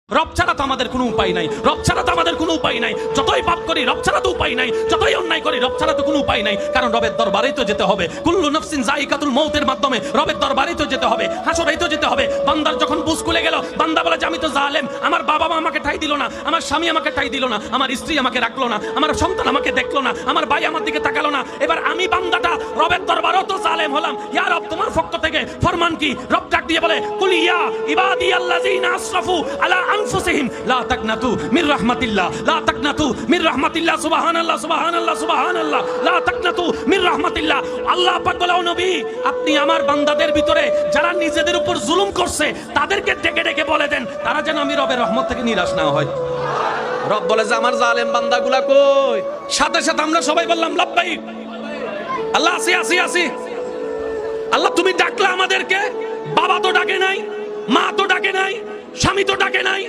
রব ছাড়া তো আমাদের কোনো উপায় নাই, রব ছাড়া তো আমাদের কোনো উপায় নাই। যতই পাপ করি রব ছাড়া তো উপায় নাই, যতই অন্যায় করি রব ছাড়া তো কোনো উপায় নাই। কারণ রবের দরবারেই তো যেতে হবে। কুল্লু নাফসিন যায়িকাতুল মউতের মাধ্যমে রবের দরবারেই তো যেতে হবে, হাসরেই তো যেতে হবে। বান্দার যখন বুঝ খুলে গেল, বান্দা বলে যে আমি তো জালেম, আমার বাবা মা আমাকে ঠাই দিল না, আমার স্বামী আমাকে ঠাই দিল না, আমার স্ত্রী আমাকে রাখলো না, আমার সন্তান আমাকে দেখলো না, আমার ভাই আমার দিকে তাকালো না। এবার আমি বান্দাটা রবের দরবারেও তো জালেম হলাম। ইয়া রব, তোমার পক্ষ থেকে ফরমান কি? রব ডাক দিয়ে বলে, কুল ইয়া ইবাদিয়াল্লাযিনা আসরাফু আলা আনফুসিহিম লা তাকনাতু মির রাহমাতিল্লাহ, লা তাকনাতু মির রাহমাতিল্লাহ। সুবহানাল্লাহ, সুবহানাল্লাহ, সুবহানাল্লাহ। লা তাকনাতু মির রাহমাতিল্লাহ। আল্লাহ পাক বলে, ও নবী, আপনি আমার বান্দাদের ভিতরে যারা নিজেদের উপর জুলুম করছে তাদেরকে ডেকে ডেকে বলে দেন, তারা যেন আমি রবের রহমত থেকে নিরাশ না হয়। রব বলে যে আমার জালেম বান্দাগুলা কই? সাথে সাথে আমরা সবাই বললাম লাব্বাইক। আল্লাহ আসি আসি আসি। আল্লাহ তুমি ডাকলা আমাদেরকে, বাবা তো ডাকে নাই, মা তো ডাকে নাই, স্বামী তো ডাকে নাই।